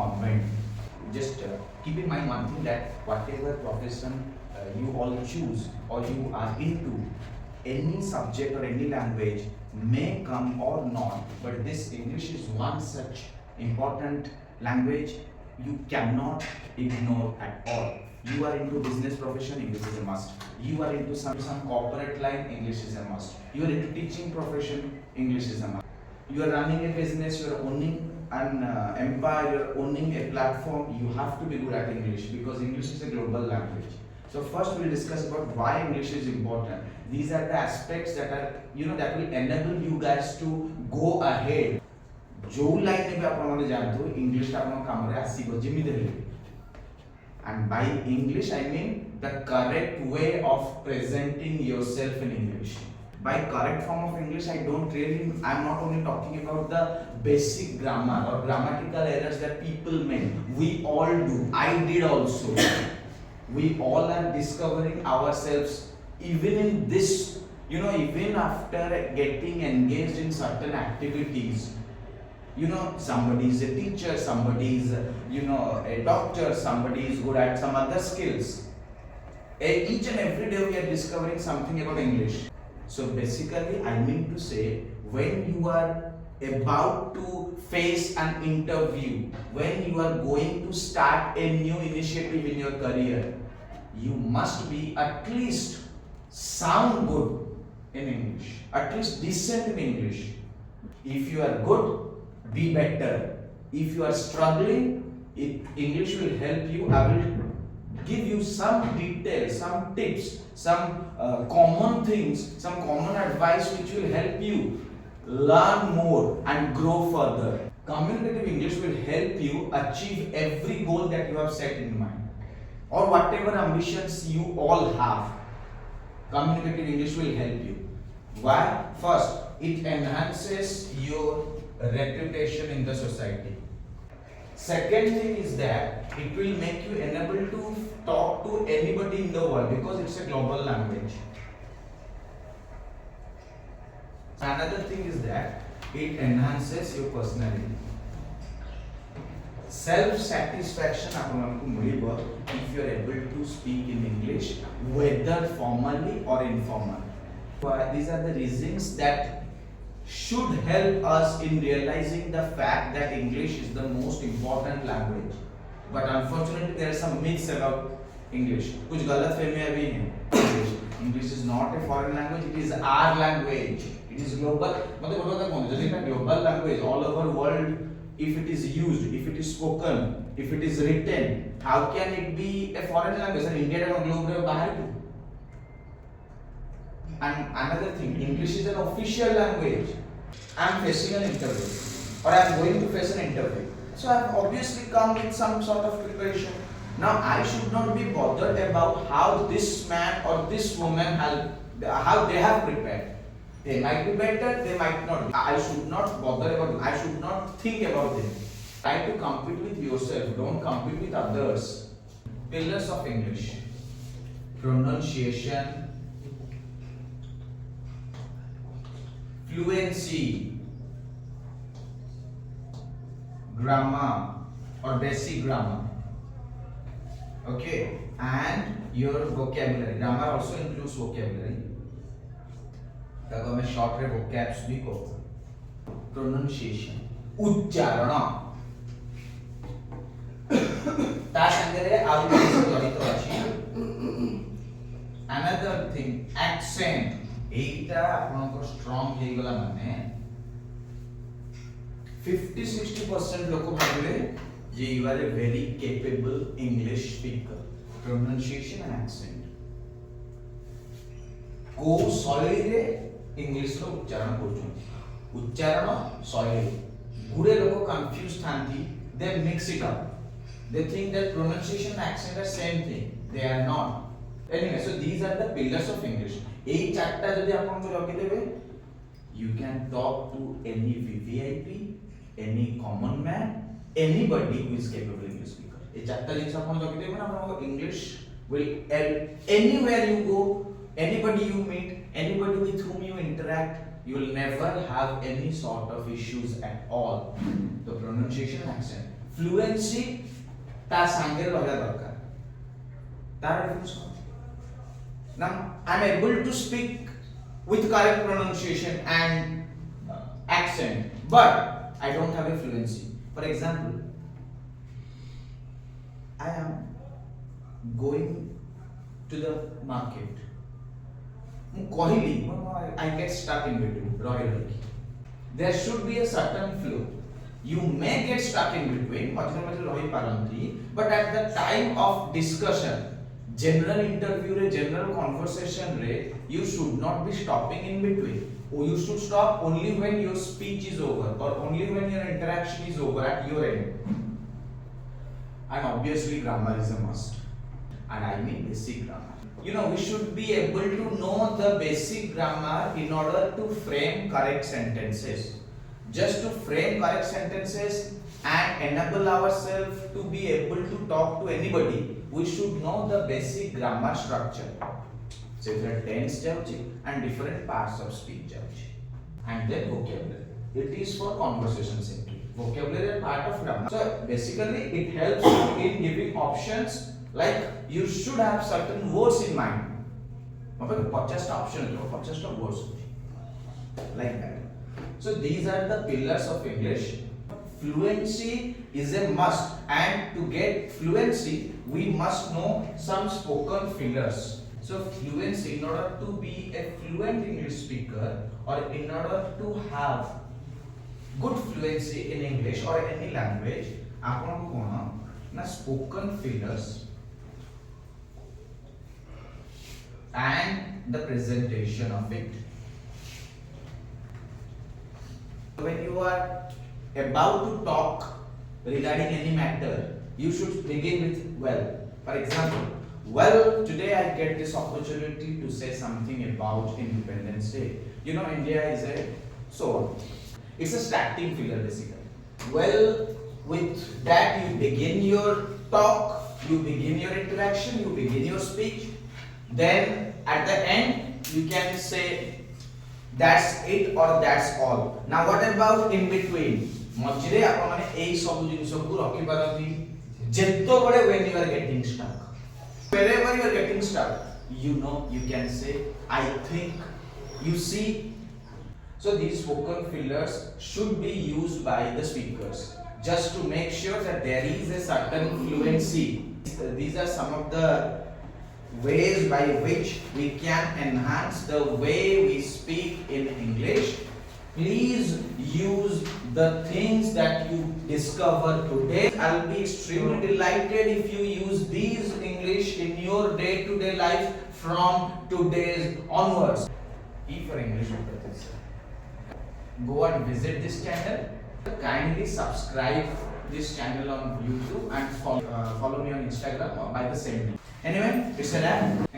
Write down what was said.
convent. Just keep in mind one thing, that whatever profession you all choose or you are into, any subject or any language may come or not, but this English is one such important language you cannot ignore at all. You are into business profession, English is a must. You are into some corporate line, English is a must. You are into teaching profession, English is a must. You are running a business, you are owning an empire, you are owning a platform, you have to be good at English, because English is a global language. So first we will discuss about why English is important. These are the aspects that are, that will enable you guys to go ahead. जो line में आप लोगों जानते हो, English आप लोगों काम रे आसी को जिम्मी दे रही. And by English I mean the correct way of presenting yourself in English. By correct form of English, I'm not only talking about the basic grammar or grammatical errors that people make. We all do. I did also. We all are discovering ourselves even in this, even after getting engaged in certain activities. Somebody is a teacher, somebody is, a doctor, somebody is good at some other skills. Each and every day we are discovering something about English. So basically, I mean to say, when you are about to face an interview, when you are going to start a new initiative in your career, you must be at least sound good in English, at least decent in English. If you are good, be better. If you are struggling, English will help you. I will give you some details, some tips, some common things, some common advice which will help you learn more and grow further. Communicative English will help you achieve every goal that you have set in mind, or whatever ambitions you all have. Communicative English will help you. Why? First, it enhances your reputation in the society. Second thing is that it will make you enable to talk to anybody in the world, because it's a global language. Another thing is that it enhances your personality. Self-satisfaction if you are able to speak in English, whether formally or informally. These are the reasons that should help us in realizing the fact that English is the most important language. But unfortunately, there are some myths about English. कुछ गलत फहमियां भी हैं. English is not a foreign language; it is our language. It is global. मतलब बोलता कौन है? जैसे global language all over world. If it is used, if it is spoken, if it is written, how can it be a foreign language? Sir, India is a global language. And another thing, English is an official language. I am facing an interview, or I am going to face an interview. So I have obviously come with some sort of preparation. Now I should not be bothered about how this man or this woman how they have prepared. They might be better, they might not be. I should not bother about them. I should not think about them. Try to compete with yourself. Don't compete with others. Pillars of English: pronunciation, fluency, grammar or basic grammar, okay, and your vocabulary. Grammar also includes vocabulary. ताको मैं short रे vocabs भी को. Pronunciation, उच्चारण. ता संगरे आउ किसी जड़ित अछि. Another thing, accent. एटा आपनको strong हे गला माने 50-60% लोग भाबले जे you are a very capable English speaker. Pronunciation and accent. को शैली रे इंग्लिश रो उच्चारण करछन. उच्चारण शैली. गुडे लोग confuse थांती. They mix it up. They think that pronunciation and accent are same thing. They are not. Anyway, so these are the pillars of English. এই চারটা যদি আপনকে লগে দেবে, you can talk to any VVIP, any common man, anybody who is capable English speaker. এই চারটা জিনিস আপন লগে দেবে না, আপনার English will anywhere you go, anybody you meet, anybody with whom you interact, you will never have any sort of issues at all. The pronunciation and accent. fluency ता सांगे रहला दरकार तार difference now I'm able to speak with correct pronunciation and accent, but I don't have a fluency. For example, I am going to the market. I get stuck in between. There should be a certain flow. You may get stuck in between, but at the time of discussion, general interview, general conversation, you should not be stopping in between. Or you should stop only when your speech is over or only when your interaction is over at your end. And obviously, grammar is a must. And I mean basic grammar. You know, we should be able to know the basic grammar in order to frame correct sentences. Just to frame correct sentences and enable ourselves to be able to talk to anybody, we should know the basic grammar structure. So there tense and different parts of speech. And then vocabulary. It is for conversation simply. Vocabulary is part of grammar. So basically it helps you in giving options, like you should have certain words in mind. 50 options, 50 words. Like that. So these are the pillars of English. Fluency is a must, and to get fluency we must know some spoken fillers. So fluency, in order to be a fluent English speaker or in order to have good fluency in English or any language, आपन कोन ना spoken fillers and the presentation of it. When you are about to talk regarding any matter, you should begin with well. For example, well, today I get this opportunity to say something about Independence Day. You know, India is a so it's a starting filler basically. Well, with that you begin your talk, you begin your interaction, you begin your speech. Then at the end you can say that's it or that's all. Now what about in between? मझिरे आपण माने एई सब जिंस को रखि पारती जेतो बडे when you are getting stuck. Wherever you are getting stuck, you know, you can say I think, you see. So these spoken fillers should be used by the speakers just to make sure that there is a certain fluency. These are some of the ways by which we can enhance the way we speak in English. Please use the things that you discover today. I'll be extremely delighted if you use these English in your day-to-day life from today's onwards. If your English is go and visit this channel. Kindly subscribe this channel on YouTube and follow me on Instagram by the same link. Anyway, it's a wrap.